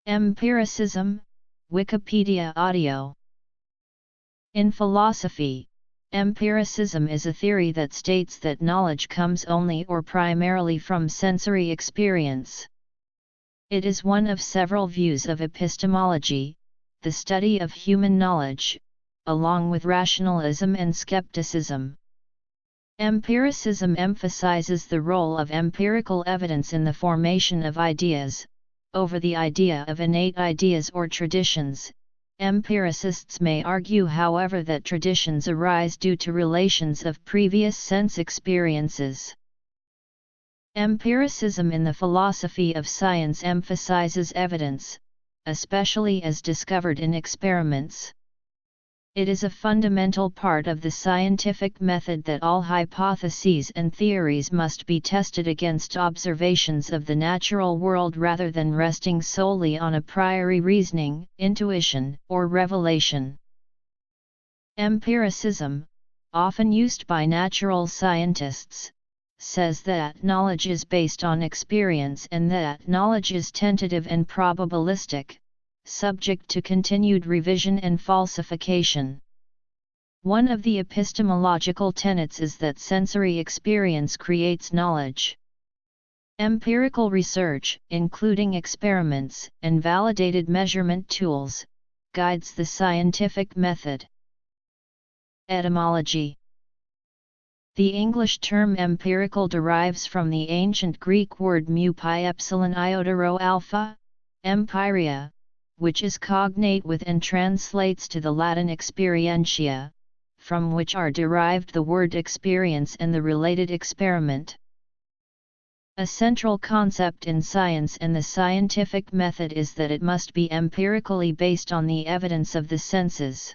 Empiricism, Wikipedia audio. In philosophy, empiricism is a theory that states that knowledge comes only or primarily from sensory experience. It is one of several views of epistemology, the study of human knowledge, along with rationalism and skepticism. Empiricism emphasizes the role of empirical evidence in the formation of ideas, over the idea of innate ideas or traditions. Empiricists may argue, however, that traditions arise due to relations of previous sense experiences. Empiricism in the philosophy of science emphasizes evidence, especially as discovered in experiments. It is a fundamental part of the scientific method that all hypotheses and theories must be tested against observations of the natural world rather than resting solely on a priori reasoning, intuition, or revelation. Empiricism, often used by natural scientists, says that knowledge is based on experience and that knowledge is tentative and probabilistic, subject to continued revision and falsification. One of the epistemological tenets is that sensory experience creates knowledge. Empirical research, including experiments and validated measurement tools, guides the scientific method. Etymology. The English term empirical derives from the ancient Greek word mu pi epsilon iota rho alpha, empiria, which is cognate with and translates to the Latin experientia, from which are derived the word experience and the related experiment. A central concept in science and the scientific method is that it must be empirically based on the evidence of the senses.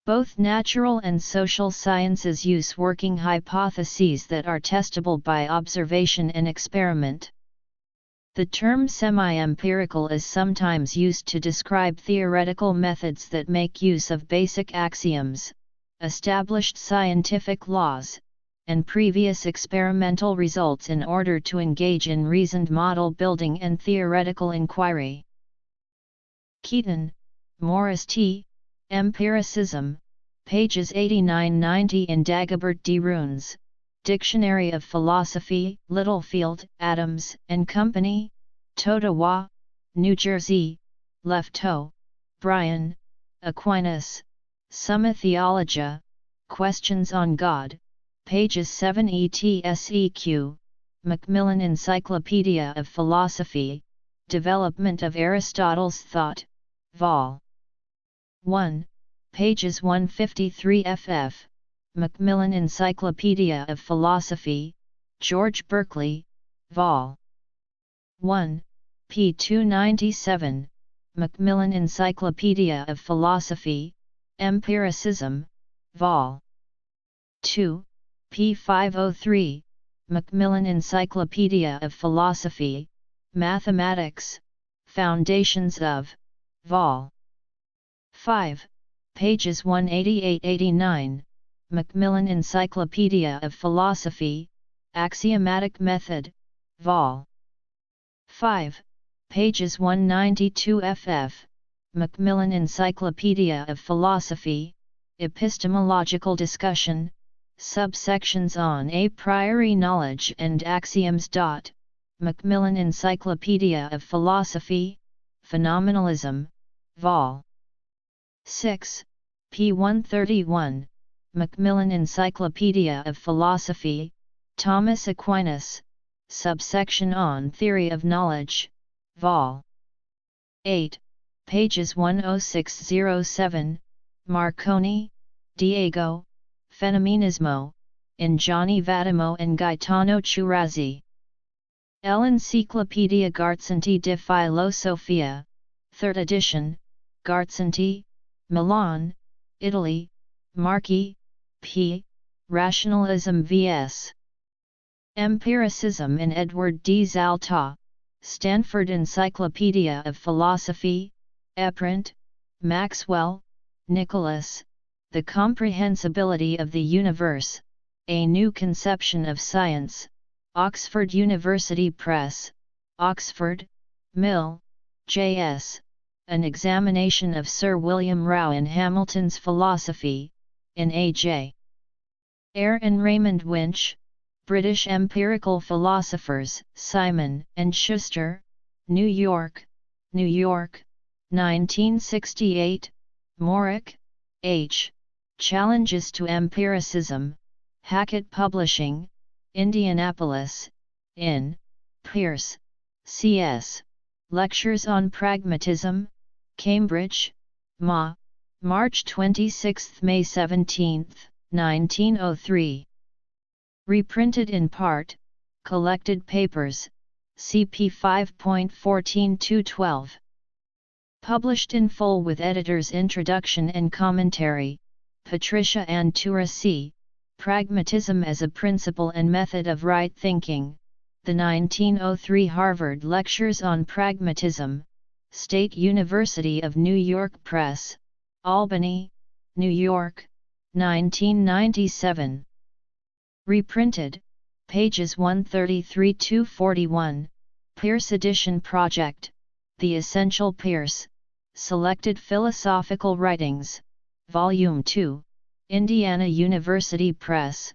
Both natural and social sciences use working hypotheses that are testable by observation and experiment. The term semi-empirical is sometimes used to describe theoretical methods that make use of basic axioms, established scientific laws, and previous experimental results in order to engage in reasoned model building and theoretical inquiry. Keaton, Morris T., Empiricism, pages 89-90 in Dagobert D. Runes, Dictionary of Philosophy, Littlefield, Adams and Company, Totowa, New Jersey, Leftow, Brian, Aquinas, Summa Theologia, Questions on God, pages 7 ETSEQ, Macmillan Encyclopedia of Philosophy, Development of Aristotle's Thought, Vol. 1, pages 153 ff. Macmillan Encyclopedia of Philosophy, George Berkeley, Vol. 1, p. 297, Macmillan Encyclopedia of Philosophy, Empiricism, Vol. 2, p. 503, Macmillan Encyclopedia of Philosophy, Mathematics, Foundations of, Vol. 5, pages 188-89, Macmillan Encyclopedia of Philosophy, Axiomatic Method, Vol. 5, pages 192 ff. Macmillan Encyclopedia of Philosophy, Epistemological Discussion, subsections on a priori knowledge and axioms. Macmillan Encyclopedia of Philosophy, Phenomenalism, Vol. 6, p. 131, Macmillan Encyclopedia of Philosophy, Thomas Aquinas, subsection on Theory of Knowledge, Vol. 8, pages 106-07, Marconi, Diego, Fenomenismo, in Gianni Vattimo and Gaetano Churazzi. L'Enciclopedia Garsanti di Filosofia, 3rd edition, Garsanti, Milan, Italy, Marchi, p. Rationalism vs. Empiricism in Edward D. Zalta, Stanford Encyclopedia of Philosophy, Eprint, Maxwell, Nicholas, The Comprehensibility of the Universe, A New Conception of Science, Oxford University Press, Oxford, Mill, J.S., An Examination of Sir William Rowe in Hamilton's Philosophy, in A.J. Eyre and Raymond Winch, British Empirical Philosophers, Simon and Schuster, New York, 1968, Morrick, H. Challenges to Empiricism, Hackett Publishing, Indianapolis, in, Pierce, C.S., Lectures on Pragmatism, Cambridge, Ma, March 26, May 17, 1903. Reprinted in part, Collected Papers, CP 5.14-12. Published in full with editor's introduction and commentary, Patricia Ann Tura C., Pragmatism as a Principle and Method of Right Thinking, the 1903 Harvard Lectures on Pragmatism, State University of New York Press, Albany, New York, 1997. Reprinted, pages 133-41, Pierce Edition Project, The Essential Pierce, Selected Philosophical Writings, Volume 2, Indiana University Press,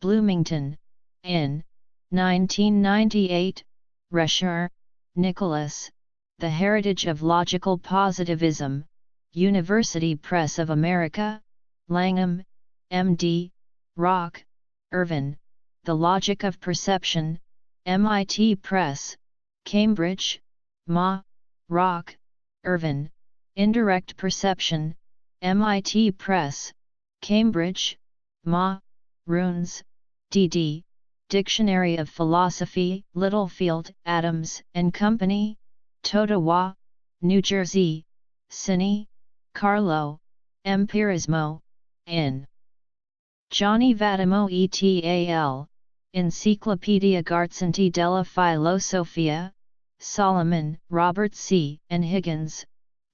Bloomington, in 1998, Rescher, Nicholas, The Heritage of Logical Positivism, University Press of America, Langham, M.D., Rock, Irvin, The Logic of Perception, MIT Press, Cambridge, Ma, Rock, Irvin, Indirect Perception, MIT Press, Cambridge, Ma, Runes, D.D., Dictionary of Philosophy, Littlefield, Adams and Company, Totowa, New Jersey, Cine, Carlo, Empirismo, in. Johnny Vattimo et al., Enciclopedia Gartzanti della Filosofia, Solomon, Robert C. and Higgins,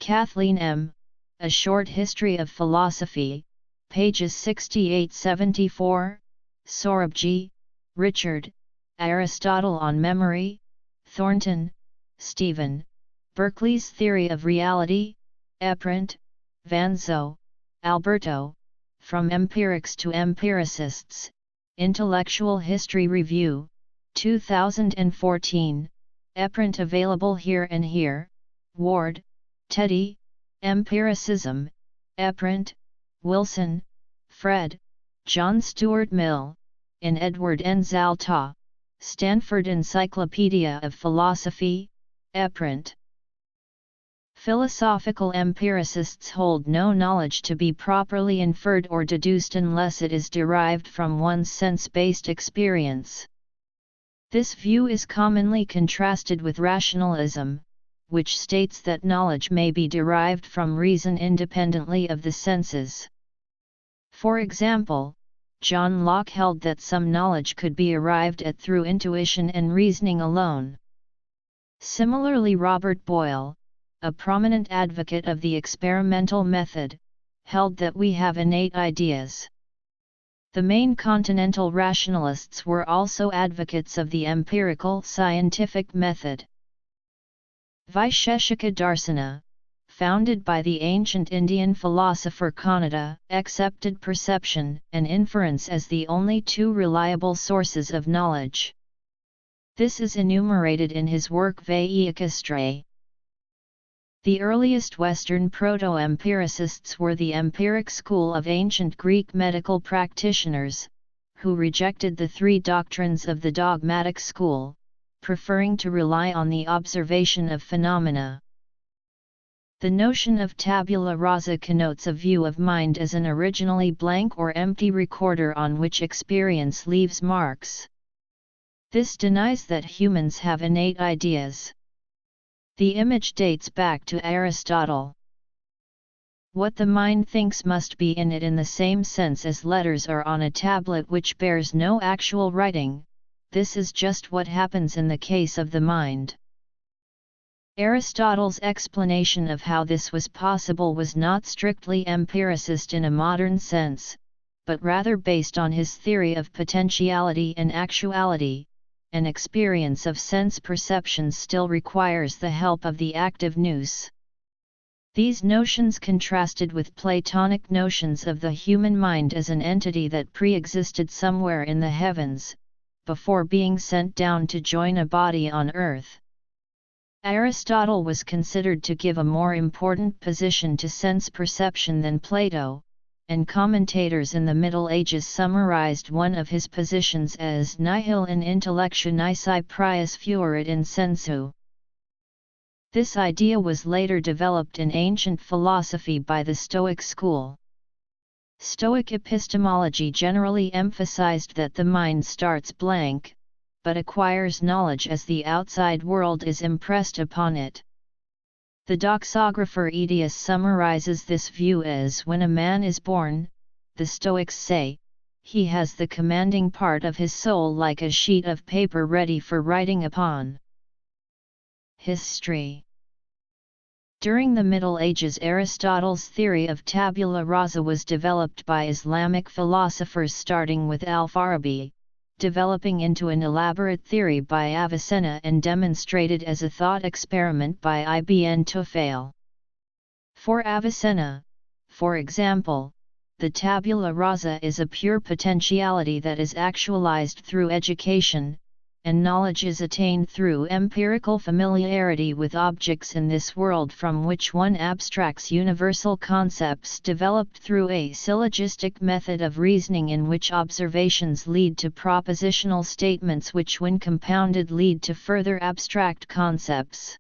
Kathleen M., A Short History of Philosophy, pages 68-74, Sorabji, Richard, Aristotle on Memory, Thornton, Stephen, Berkeley's Theory of Reality, Eprint, Vanzo, Alberto, From Empirics to Empiricists, Intellectual History Review, 2014, Eprint available here and here, Ward, Teddy, Empiricism, Eprint, Wilson, Fred, John Stuart Mill, in Edward N. Zalta, Stanford Encyclopedia of Philosophy, Eprint. Philosophical empiricists hold no knowledge to be properly inferred or deduced unless it is derived from one's sense-based experience. This view is commonly contrasted with rationalism, which states that knowledge may be derived from reason independently of the senses. For example, John Locke held that some knowledge could be arrived at through intuition and reasoning alone. Similarly, Robert Boyle, a prominent advocate of the experimental method, held that we have innate ideas. The main continental rationalists were also advocates of the empirical scientific method. Vaisheshika Darsana, founded by the ancient Indian philosopher Kanada, accepted perception and inference as the only two reliable sources of knowledge. This is enumerated in his work Vaikistrae. The earliest Western proto-empiricists were the empiric school of ancient Greek medical practitioners, who rejected the three doctrines of the dogmatic school, preferring to rely on the observation of phenomena. The notion of tabula rasa connotes a view of mind as an originally blank or empty recorder on which experience leaves marks. This denies that humans have innate ideas. The image dates back to Aristotle. What the mind thinks must be in it in the same sense as letters are on a tablet which bears no actual writing. This is just what happens in the case of the mind. Aristotle's explanation of how this was possible was not strictly empiricist in a modern sense, but rather based on his theory of potentiality and actuality, and experience of sense perceptions still requires the help of the active nous. These notions contrasted with Platonic notions of the human mind as an entity that pre-existed somewhere in the heavens, before being sent down to join a body on earth. Aristotle was considered to give a more important position to sense perception than Plato, and commentators in the Middle Ages summarized one of his positions as nihil in intellectu nisi prius fuerit in sensu. This idea was later developed in ancient philosophy by the Stoic school. Stoic epistemology generally emphasized that the mind starts blank, but acquires knowledge as the outside world is impressed upon it. The doxographer Aetius summarizes this view as when a man is born, the Stoics say, he has the commanding part of his soul like a sheet of paper ready for writing upon. History. During the Middle Ages, Aristotle's theory of tabula rasa was developed by Islamic philosophers starting with Al-Farabi, developing into an elaborate theory by Avicenna and demonstrated as a thought experiment by Ibn Tufayl. For Avicenna, for example, the tabula rasa is a pure potentiality that is actualized through education, and knowledge is attained through empirical familiarity with objects in this world from which one abstracts universal concepts developed through a syllogistic method of reasoning in which observations lead to propositional statements which when compounded lead to further abstract concepts.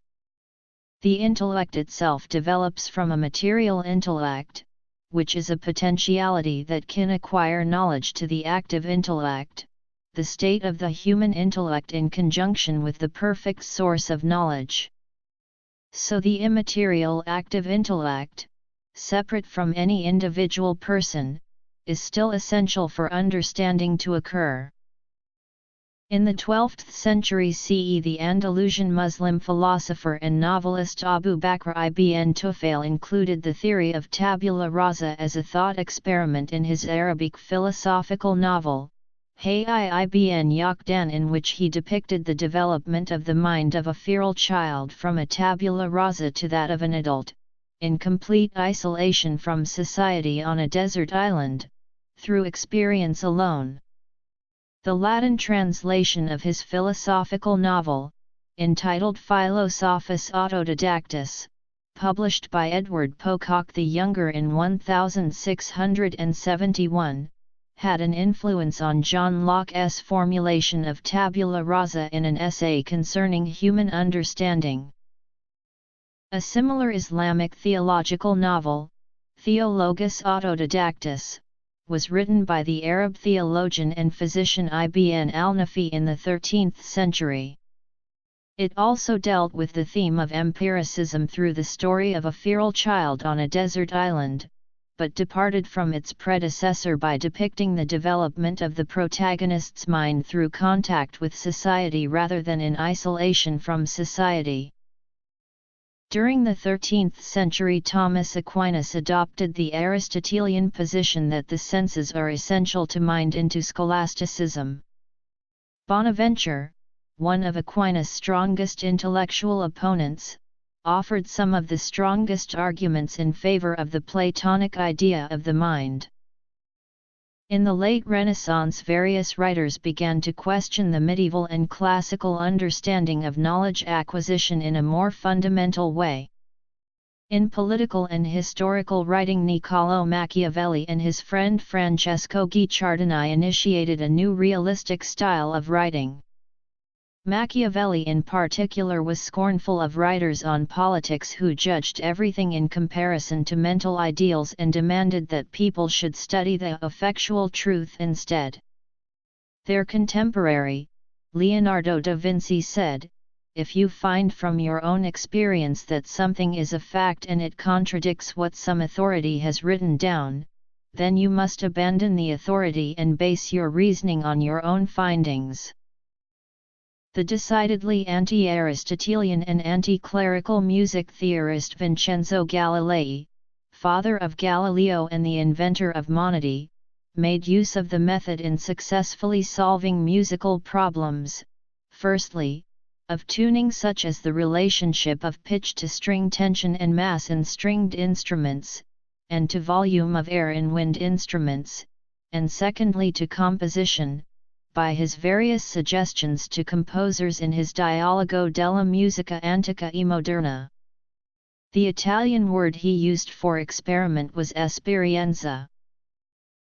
The intellect itself develops from a material intellect, which is a potentiality that can acquire knowledge to the active intellect, the state of the human intellect in conjunction with the perfect source of knowledge. So the immaterial active intellect, separate from any individual person, is still essential for understanding to occur. In the 12th century CE, the Andalusian Muslim philosopher and novelist Abu Bakr ibn Tufayl included the theory of tabula rasa as a thought experiment in his Arabic philosophical novel, Hayy ibn Yaqdan, in which he depicted the development of the mind of a feral child from a tabula rasa to that of an adult, in complete isolation from society on a desert island, through experience alone. The Latin translation of his philosophical novel, entitled Philosophus Autodidactus, published by Edward Pocock the Younger in 1671, had an influence on John Locke's formulation of tabula rasa in an essay concerning human understanding. A similar Islamic theological novel, Theologus Autodidactus, was written by the Arab theologian and physician Ibn al-Nafi in the 13th century. It also dealt with the theme of empiricism through the story of a feral child on a desert island, but departed from its predecessor by depicting the development of the protagonist's mind through contact with society rather than in isolation from society. During the 13th century, Thomas Aquinas adopted the Aristotelian position that the senses are essential to mind into scholasticism. Bonaventure, one of Aquinas' strongest intellectual opponents, offered some of the strongest arguments in favor of the Platonic idea of the mind. In the late Renaissance, various writers began to question the medieval and classical understanding of knowledge acquisition in a more fundamental way. In political and historical writing, Niccolò Machiavelli and his friend Francesco Guicciardini initiated a new realistic style of writing. Machiavelli in particular was scornful of writers on politics who judged everything in comparison to mental ideals and demanded that people should study the effectual truth instead. Their contemporary, Leonardo da Vinci, said, "If you find from your own experience that something is a fact and it contradicts what some authority has written down, then you must abandon the authority and base your reasoning on your own findings." The decidedly anti-Aristotelian and anti-clerical music theorist Vincenzo Galilei, father of Galileo and the inventor of monody, made use of the method in successfully solving musical problems, firstly, of tuning such as the relationship of pitch to string tension and mass in stringed instruments, and to volume of air in wind instruments, and secondly to composition, by his various suggestions to composers in his Dialogo della musica antica e moderna. The Italian word he used for experiment was esperienza.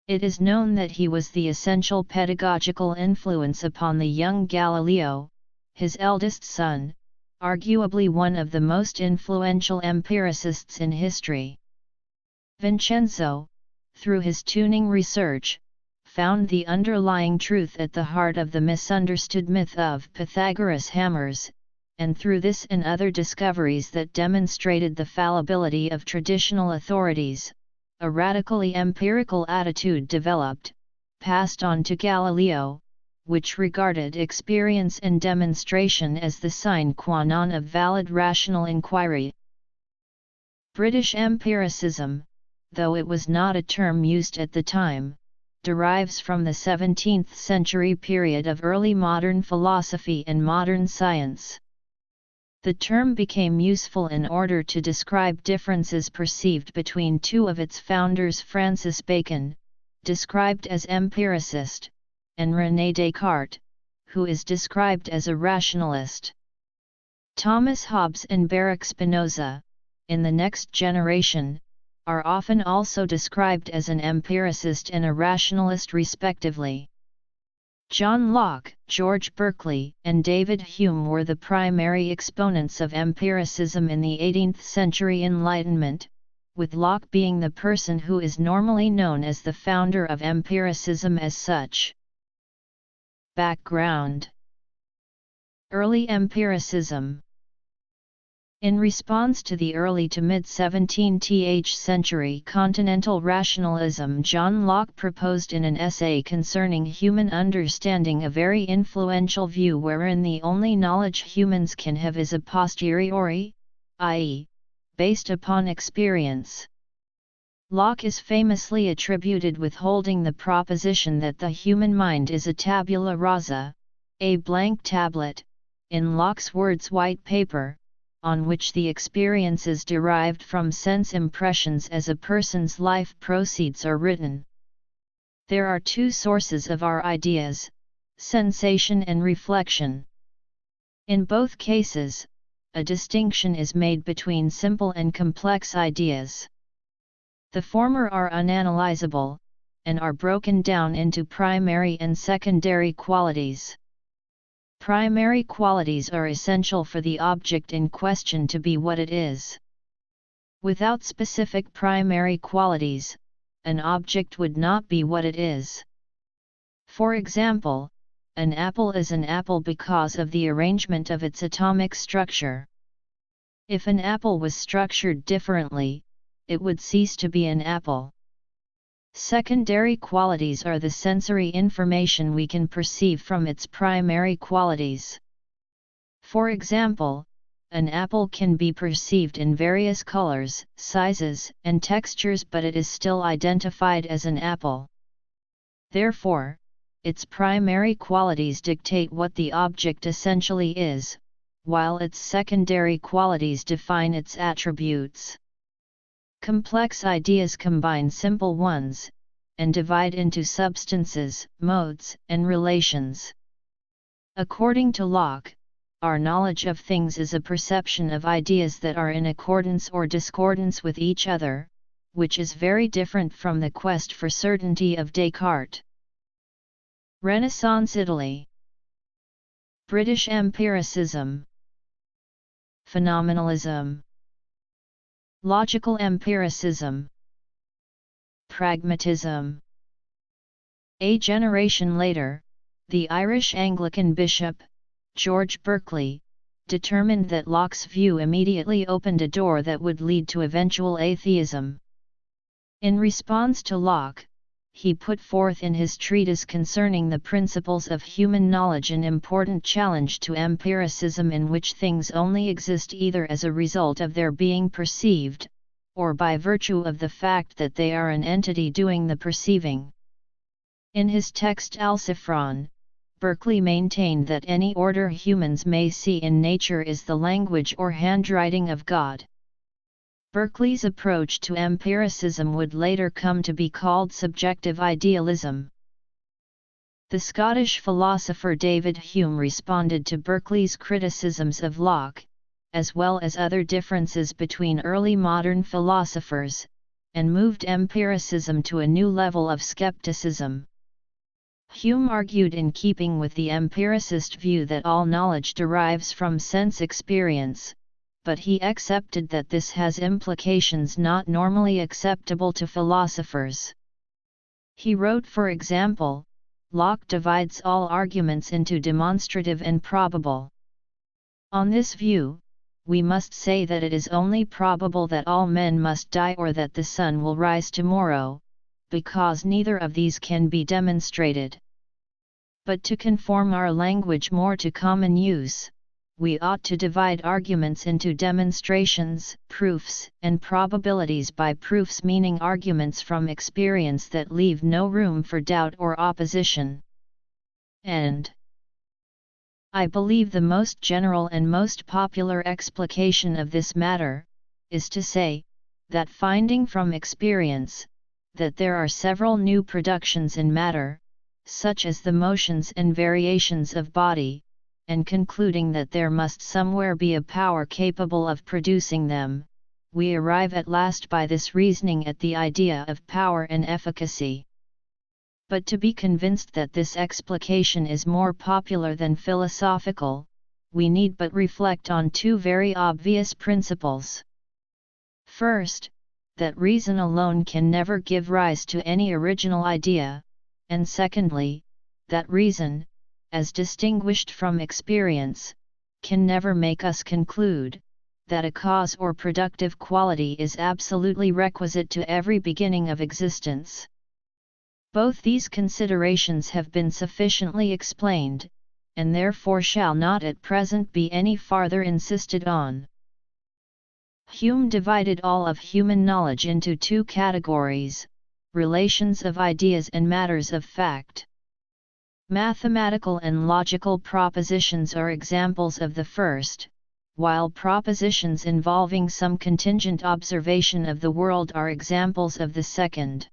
It is known that he was the essential pedagogical influence upon the young Galileo, his eldest son, arguably one of the most influential empiricists in history. Vincenzo, through his tuning research, found the underlying truth at the heart of the misunderstood myth of Pythagoras' hammers, and through this and other discoveries that demonstrated the fallibility of traditional authorities, a radically empirical attitude developed, passed on to Galileo, which regarded experience and demonstration as the sine qua non of valid rational inquiry. British empiricism, though it was not a term used at the time, derives from the 17th century period of early modern philosophy and modern science. The term became useful in order to describe differences perceived between two of its founders, Francis Bacon, described as empiricist, and René Descartes, who is described as a rationalist. Thomas Hobbes and Baruch Spinoza, in the next generation, are often also described as an empiricist and a rationalist respectively. John Locke, George Berkeley, and David Hume were the primary exponents of empiricism in the 18th century Enlightenment, with Locke being the person who is normally known as the founder of empiricism as such. Background: Early empiricism. In response to the early to mid-17th century continental rationalism, John Locke proposed in an essay concerning human understanding a very influential view wherein the only knowledge humans can have is a posteriori, i.e., based upon experience. Locke is famously attributed with holding the proposition that the human mind is a tabula rasa, a blank tablet, in Locke's words white paper, on which the experiences derived from sense impressions as a person's life proceeds are written. There are two sources of our ideas, sensation and reflection. In both cases, a distinction is made between simple and complex ideas. The former are unanalyzable, and are broken down into primary and secondary qualities. Primary qualities are essential for the object in question to be what it is. Without specific primary qualities, an object would not be what it is. For example, an apple is an apple because of the arrangement of its atomic structure. If an apple was structured differently, it would cease to be an apple. Secondary qualities are the sensory information we can perceive from its primary qualities. For example, an apple can be perceived in various colors, sizes, and textures, but it is still identified as an apple. Therefore, its primary qualities dictate what the object essentially is, while its secondary qualities define its attributes. Complex ideas combine simple ones, and divide into substances, modes, and relations. According to Locke, our knowledge of things is a perception of ideas that are in accordance or discordance with each other, which is very different from the quest for certainty of Descartes. Renaissance Italy. British empiricism. Phenomenalism. Logical empiricism. Pragmatism. A generation later, the Irish Anglican bishop, George Berkeley, determined that Locke's view immediately opened a door that would lead to eventual atheism. In response to Locke, he put forth in his treatise concerning the principles of human knowledge an important challenge to empiricism, in which things only exist either as a result of their being perceived, or by virtue of the fact that they are an entity doing the perceiving. In his text Alciphron, Berkeley maintained that any order humans may see in nature is the language or handwriting of God. Berkeley's approach to empiricism would later come to be called subjective idealism. The Scottish philosopher David Hume responded to Berkeley's criticisms of Locke, as well as other differences between early modern philosophers, and moved empiricism to a new level of skepticism. Hume argued in keeping with the empiricist view that all knowledge derives from sense experience, but he accepted that this has implications not normally acceptable to philosophers. He wrote, for example, Locke divides all arguments into demonstrative and probable. On this view, we must say that it is only probable that all men must die or that the sun will rise tomorrow, because neither of these can be demonstrated. But to conform our language more to common use, we ought to divide arguments into demonstrations, proofs, and probabilities by proofs meaning arguments from experience that leave no room for doubt or opposition. And I believe the most general and most popular explication of this matter is to say that finding from experience that there are several new productions in matter, such as the motions and variations of body, and concluding that there must somewhere be a power capable of producing them, we arrive at last by this reasoning at the idea of power and efficacy. But to be convinced that this explication is more popular than philosophical, we need but reflect on two very obvious principles. First, that reason alone can never give rise to any original idea, and secondly, that reason, as distinguished from experience, can never make us conclude that a cause or productive quality is absolutely requisite to every beginning of existence. Both these considerations have been sufficiently explained, and therefore shall not at present be any farther insisted on. Hume divided all of human knowledge into two categories: relations of ideas and matters of fact. Mathematical and logical propositions are examples of the first, while propositions involving some contingent observation of the world are examples of the second.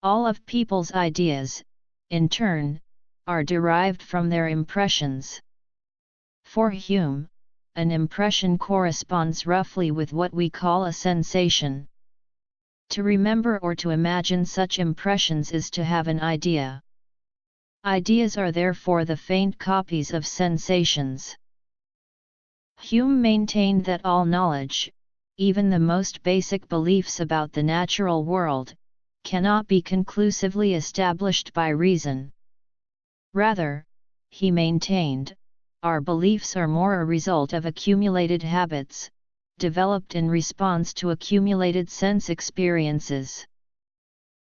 All of people's ideas, in turn, are derived from their impressions. For Hume, an impression corresponds roughly with what we call a sensation. To remember or to imagine such impressions is to have an idea. Ideas are therefore the faint copies of sensations. Hume maintained that all knowledge, even the most basic beliefs about the natural world, cannot be conclusively established by reason. Rather, he maintained, our beliefs are more a result of accumulated habits, developed in response to accumulated sense experiences.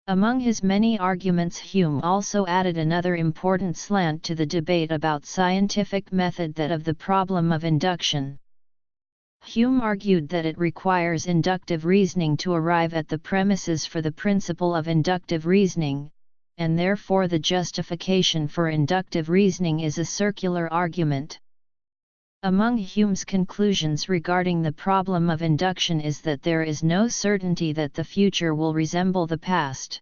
Among his many arguments, Hume also added another important slant to the debate about scientific method, that of the problem of induction. Hume argued that it requires inductive reasoning to arrive at the premises for the principle of inductive reasoning, and therefore the justification for inductive reasoning is a circular argument. Among Hume's conclusions regarding the problem of induction is that there is no certainty that the future will resemble the past.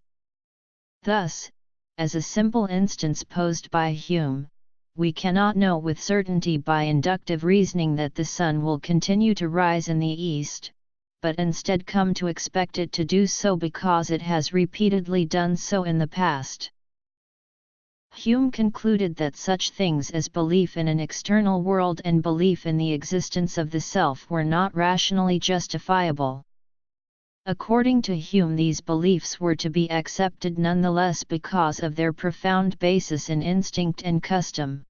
Thus, as a simple instance posed by Hume, we cannot know with certainty by inductive reasoning that the sun will continue to rise in the east, but instead come to expect it to do so because it has repeatedly done so in the past. Hume concluded that such things as belief in an external world and belief in the existence of the self were not rationally justifiable. According to Hume, these beliefs were to be accepted nonetheless because of their profound basis in instinct and custom.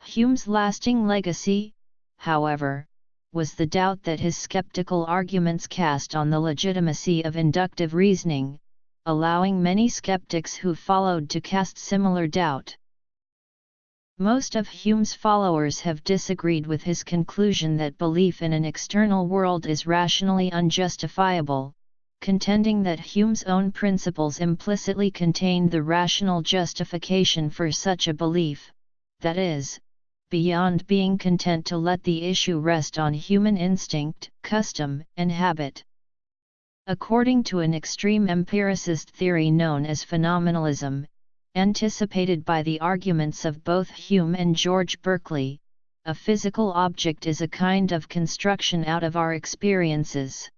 Hume's lasting legacy, however, was the doubt that his skeptical arguments cast on the legitimacy of inductive reasoning, allowing many skeptics who followed to cast similar doubt. Most of Hume's followers have disagreed with his conclusion that belief in an external world is rationally unjustifiable, contending that Hume's own principles implicitly contained the rational justification for such a belief, that is, beyond being content to let the issue rest on human instinct, custom, and habit. According to an extreme empiricist theory known as phenomenalism, anticipated by the arguments of both Hume and George Berkeley, a physical object is a kind of construction out of our experiences.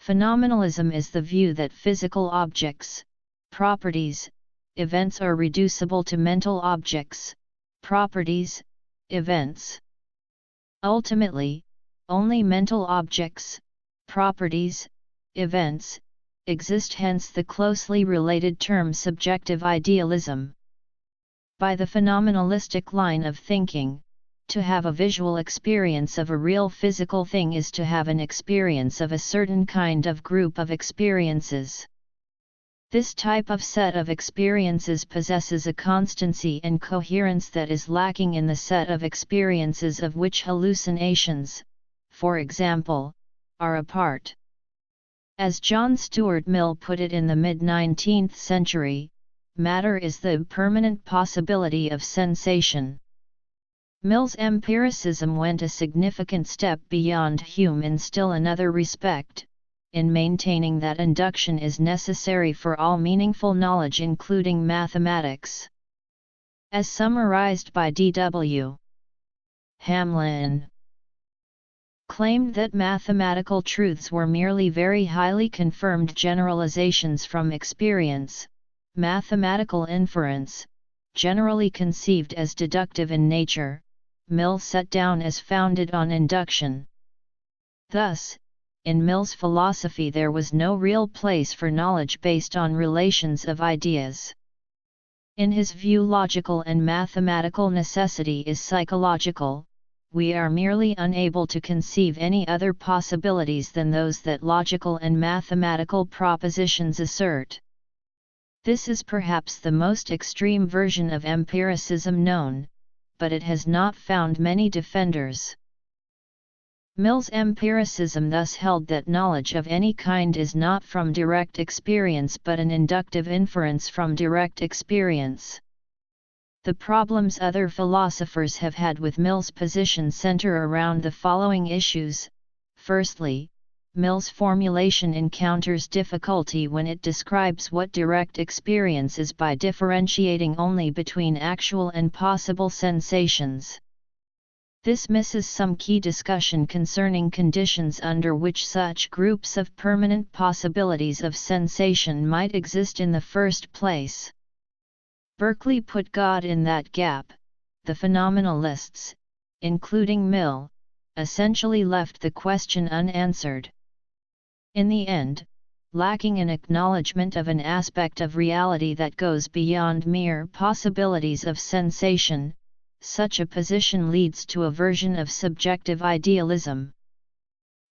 Phenomenalism is the view that physical objects, properties, events are reducible to mental objects, properties, events. Ultimately, only mental objects, properties, events, exist, hence the closely related term subjective idealism. By the phenomenalistic line of thinking, to have a visual experience of a real physical thing is to have an experience of a certain kind of group of experiences. This type of set of experiences possesses a constancy and coherence that is lacking in the set of experiences of which hallucinations, for example, are a part. As John Stuart Mill put it in the mid-19th century, matter is the permanent possibility of sensation. Mill's empiricism went a significant step beyond Hume in still another respect, in maintaining that induction is necessary for all meaningful knowledge including mathematics. As summarized by D.W. Hamlin, claimed that mathematical truths were merely very highly confirmed generalizations from experience. Mathematical inference, generally conceived as deductive in nature, Mill set down as founded on induction. Thus, in Mill's philosophy there was no real place for knowledge based on relations of ideas. In his view, logical and mathematical necessity is psychological. We are merely unable to conceive any other possibilities than those that logical and mathematical propositions assert. This is perhaps the most extreme version of empiricism known, but it has not found many defenders. Mill's empiricism thus held that knowledge of any kind is not from direct experience but an inductive inference from direct experience. The problems other philosophers have had with Mill's position center around the following issues. Firstly, Mill's formulation encounters difficulty when it describes what direct experience is by differentiating only between actual and possible sensations. This misses some key discussion concerning conditions under which such groups of permanent possibilities of sensation might exist in the first place. Berkeley put God in that gap. The phenomenalists, including Mill, essentially left the question unanswered. In the end, lacking an acknowledgement of an aspect of reality that goes beyond mere possibilities of sensation, such a position leads to a version of subjective idealism.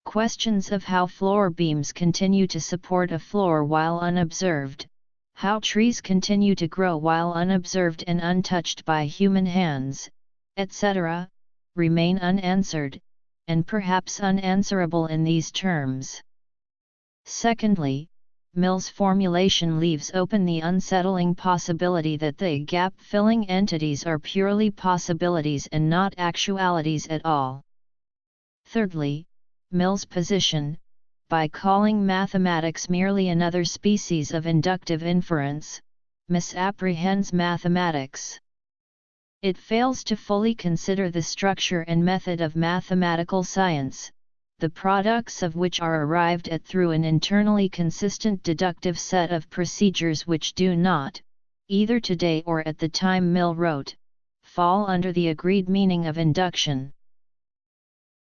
Questions of how floor beams continue to support a floor while unobserved, how trees continue to grow while unobserved and untouched by human hands, etc., remain unanswered, and perhaps unanswerable in these terms. Secondly, Mill's formulation leaves open the unsettling possibility that the gap-filling entities are purely possibilities and not actualities at all. Thirdly, Mill's position, by calling mathematics merely another species of inductive inference, misapprehends mathematics. It fails to fully consider the structure and method of mathematical science, the products of which are arrived at through an internally consistent deductive set of procedures which do not, either today or at the time Mill wrote, fall under the agreed meaning of induction.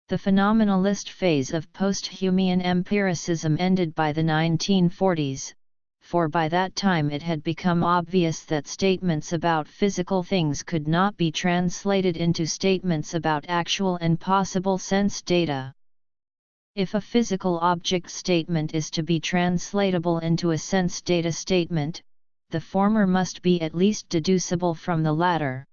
The phenomenalist phase of post-Humean empiricism ended by the 1940s, for by that time it had become obvious that statements about physical things could not be translated into statements about actual and possible sense data. If a physical object statement is to be translatable into a sense data statement, the former must be at least deducible from the latter.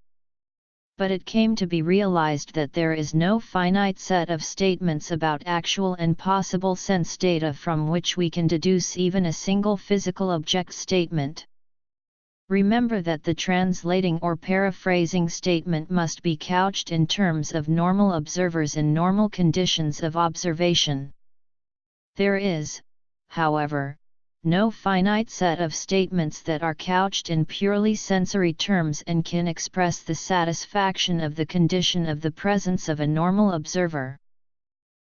But it came to be realized that there is no finite set of statements about actual and possible sense data from which we can deduce even a single physical object statement. Remember that the translating or paraphrasing statement must be couched in terms of normal observers in normal conditions of observation. There is, however, no finite set of statements that are couched in purely sensory terms and can express the satisfaction of the condition of the presence of a normal observer.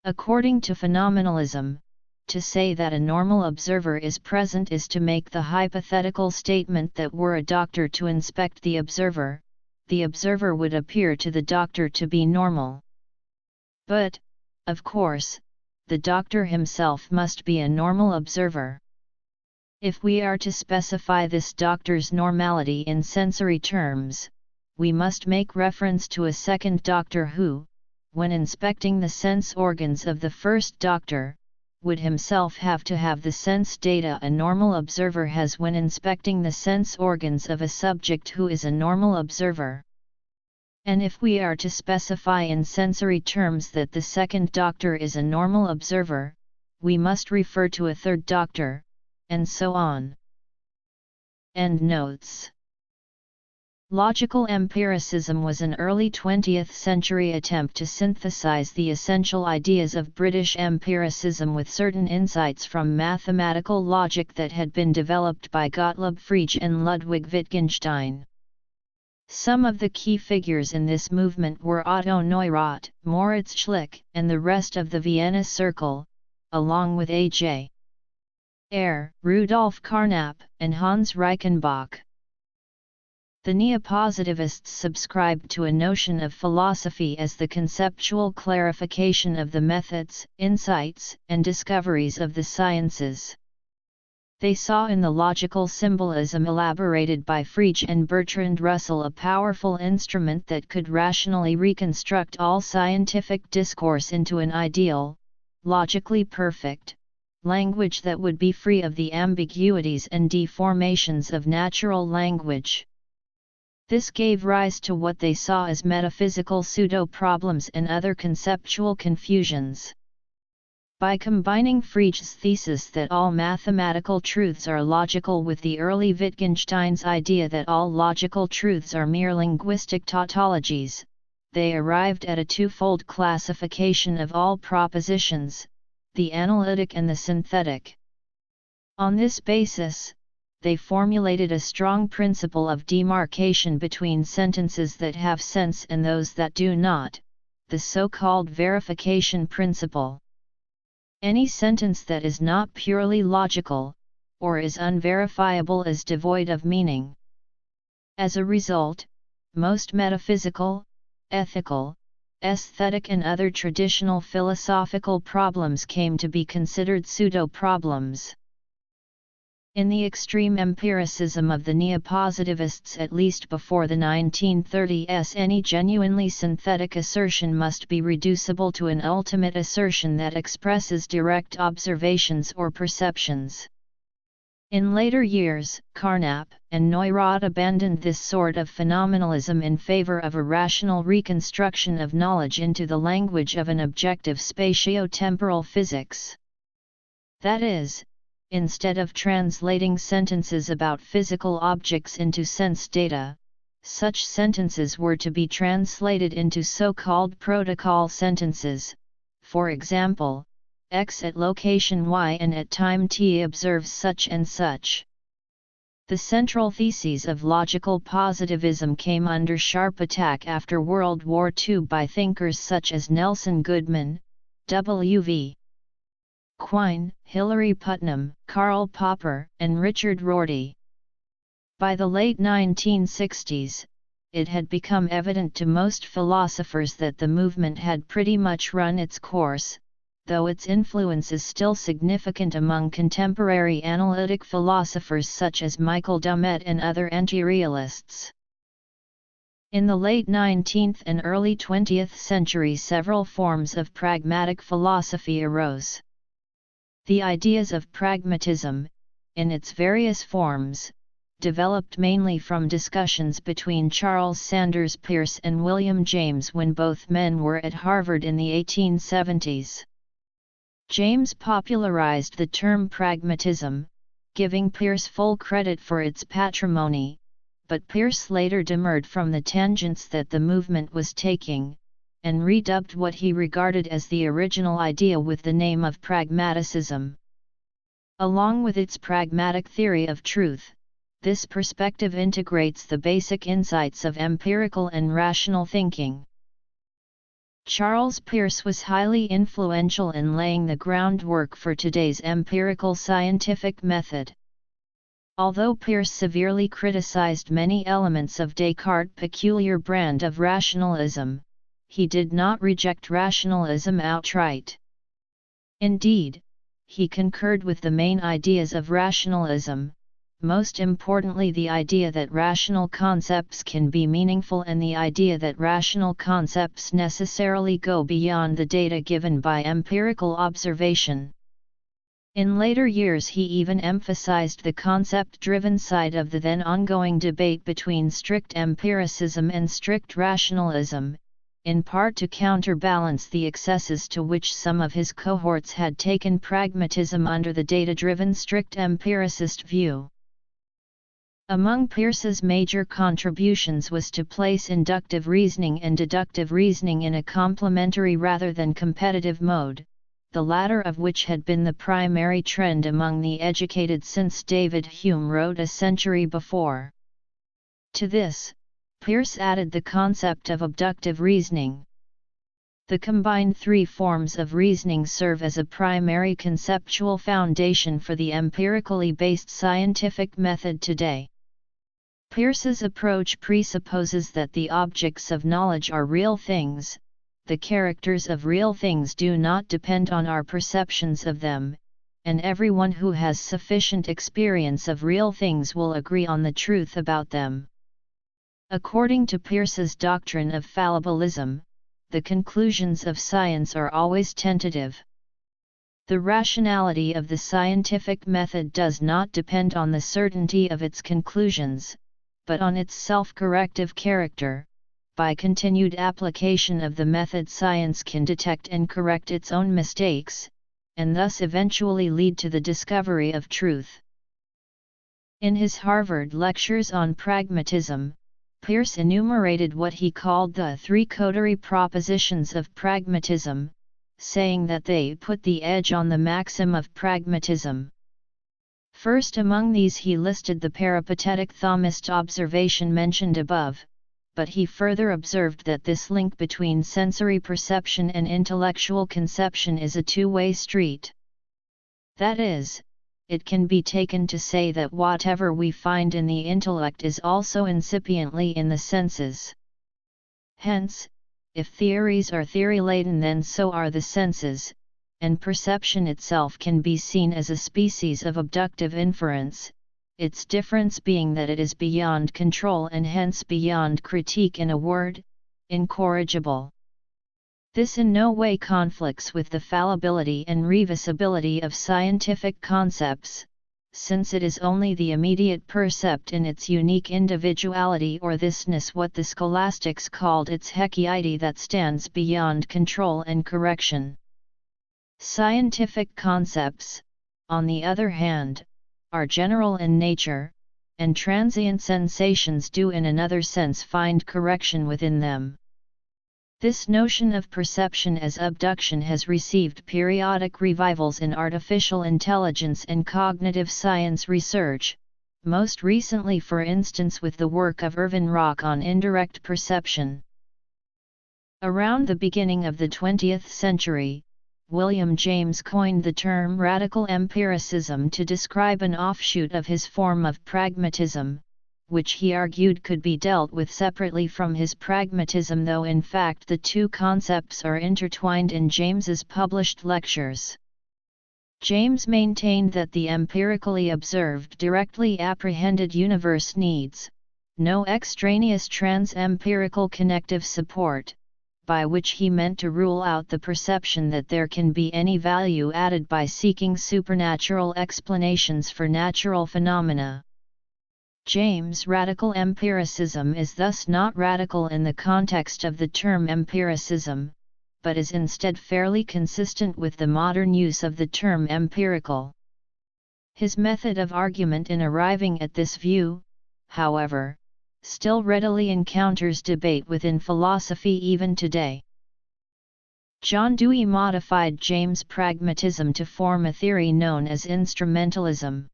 According to phenomenalism, to say that a normal observer is present is to make the hypothetical statement that were a doctor to inspect the observer would appear to the doctor to be normal. But, of course, the doctor himself must be a normal observer. If we are to specify this doctor's normality in sensory terms, we must make reference to a second doctor who, when inspecting the sense organs of the first doctor, would himself have to have the sense data a normal observer has when inspecting the sense organs of a subject who is a normal observer. And if we are to specify in sensory terms that the second doctor is a normal observer, we must refer to a third doctor, and so on. Endnotes. Logical empiricism was an early 20th century attempt to synthesize the essential ideas of British empiricism with certain insights from mathematical logic that had been developed by Gottlob Frege and Ludwig Wittgenstein. Some of the key figures in this movement were Otto Neurath, Moritz Schlick, and the rest of the Vienna Circle, along with A.J. Ayer, Rudolf Carnap, and Hans Reichenbach. The neopositivists subscribed to a notion of philosophy as the conceptual clarification of the methods, insights, and discoveries of the sciences. They saw in the logical symbolism elaborated by Frege and Bertrand Russell a powerful instrument that could rationally reconstruct all scientific discourse into an ideal, logically perfect, language that would be free of the ambiguities and deformations of natural language. This gave rise to what they saw as metaphysical pseudo-problems and other conceptual confusions. By combining Frege's thesis that all mathematical truths are logical with the early Wittgenstein's idea that all logical truths are mere linguistic tautologies, they arrived at a twofold classification of all propositions, the analytic and the synthetic. On this basis, they formulated a strong principle of demarcation between sentences that have sense and those that do not, the so-called verification principle. Any sentence that is not purely logical, or is unverifiable is devoid of meaning. As a result, most metaphysical, ethical, aesthetic and other traditional philosophical problems came to be considered pseudo-problems. In the extreme empiricism of the neopositivists at least before the 1930s, any genuinely synthetic assertion must be reducible to an ultimate assertion that expresses direct observations or perceptions. In later years, Carnap and Neurath abandoned this sort of phenomenalism in favor of a rational reconstruction of knowledge into the language of an objective spatio-temporal physics. That is, instead of translating sentences about physical objects into sense data, such sentences were to be translated into so-called protocol sentences. For example, X at location Y and at time T observes such and such. The central theses of logical positivism came under sharp attack after World War II by thinkers such as Nelson Goodman, W.V. Quine, Hilary Putnam, Karl Popper, and Richard Rorty. By the late 1960s, it had become evident to most philosophers that the movement had pretty much run its course, though its influence is still significant among contemporary analytic philosophers such as Michael Dummett and other anti-realists. In the late 19th and early 20th centuries, several forms of pragmatic philosophy arose. The ideas of pragmatism, in its various forms, developed mainly from discussions between Charles Sanders Peirce and William James when both men were at Harvard in the 1870s. James popularized the term pragmatism, giving Peirce full credit for its patrimony, but Peirce later demurred from the tangents that the movement was taking, and redubbed what he regarded as the original idea with the name of pragmaticism. Along with its pragmatic theory of truth, this perspective integrates the basic insights of empirical and rational thinking. Charles Peirce was highly influential in laying the groundwork for today's empirical scientific method. Although Peirce severely criticized many elements of Descartes' peculiar brand of rationalism, he did not reject rationalism outright. Indeed, he concurred with the main ideas of rationalism, most importantly the idea that rational concepts can be meaningful and the idea that rational concepts necessarily go beyond the data given by empirical observation. In later years he even emphasized the concept-driven side of the then ongoing debate between strict empiricism and strict rationalism, in part to counterbalance the excesses to which some of his cohorts had taken pragmatism under the data-driven strict empiricist view. Among Peirce's major contributions was to place inductive reasoning and deductive reasoning in a complementary rather than competitive mode, the latter of which had been the primary trend among the educated since David Hume wrote a century before. To this, Peirce added the concept of abductive reasoning. The combined three forms of reasoning serve as a primary conceptual foundation for the empirically based scientific method today. Peirce's approach presupposes that the objects of knowledge are real things, the characters of real things do not depend on our perceptions of them, and everyone who has sufficient experience of real things will agree on the truth about them. According to Peirce's doctrine of fallibilism, the conclusions of science are always tentative. The rationality of the scientific method does not depend on the certainty of its conclusions, but on its self-corrective character. By continued application of the method, science can detect and correct its own mistakes, and thus eventually lead to the discovery of truth. In his Harvard lectures on pragmatism, Peirce enumerated what he called the three coterie propositions of pragmatism, saying that they put the edge on the maxim of pragmatism. First among these he listed the peripatetic Thomist observation mentioned above, but he further observed that this link between sensory perception and intellectual conception is a two-way street. That is, it can be taken to say that whatever we find in the intellect is also incipiently in the senses. Hence, if theories are theory-laden, then so are the senses, and perception itself can be seen as a species of abductive inference, its difference being that it is beyond control and hence beyond critique, in a word, incorrigible. This in no way conflicts with the fallibility and revisability of scientific concepts, since it is only the immediate percept in its unique individuality or thisness, what the scholastics called its hekiety, that stands beyond control and correction. Scientific concepts, on the other hand, are general in nature, and transient sensations do in another sense find correction within them. This notion of perception as abduction has received periodic revivals in artificial intelligence and cognitive science research, most recently for instance with the work of Irvin Rock on indirect perception. Around the beginning of the 20th century, William James coined the term radical empiricism to describe an offshoot of his form of pragmatism, which he argued could be dealt with separately from his pragmatism, though in fact the two concepts are intertwined in James's published lectures. James maintained that the empirically observed, directly apprehended universe needs no extraneous trans-empirical connective support, by which he meant to rule out the perception that there can be any value added by seeking supernatural explanations for natural phenomena. James' radical empiricism is thus not radical in the context of the term empiricism, but is instead fairly consistent with the modern use of the term empirical. His method of argument in arriving at this view, however, still readily encounters debate within philosophy even today. John Dewey modified James' pragmatism to form a theory known as instrumentalism.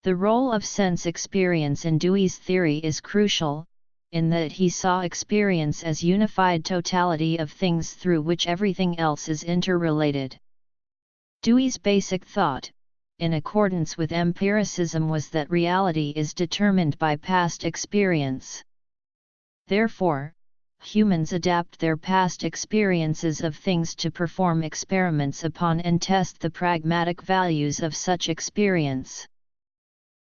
The role of sense experience in Dewey's theory is crucial, in that he saw experience as unified totality of things through which everything else is interrelated. Dewey's basic thought, in accordance with empiricism, was that reality is determined by past experience. Therefore, humans adapt their past experiences of things to perform experiments upon and test the pragmatic values of such experience.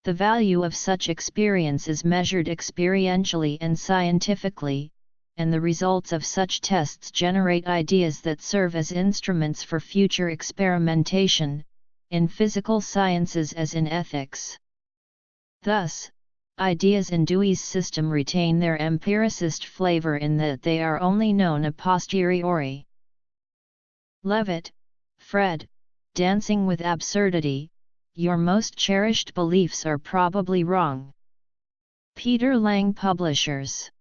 The value of such experience is measured experientially and scientifically, and the results of such tests generate ideas that serve as instruments for future experimentation, in physical sciences as in ethics. Thus, ideas in Dewey's system retain their empiricist flavor in that they are only known a posteriori. Levitt, Fred, Dancing with Absurdity. Your most cherished beliefs are probably wrong. Peter Lang Publishers.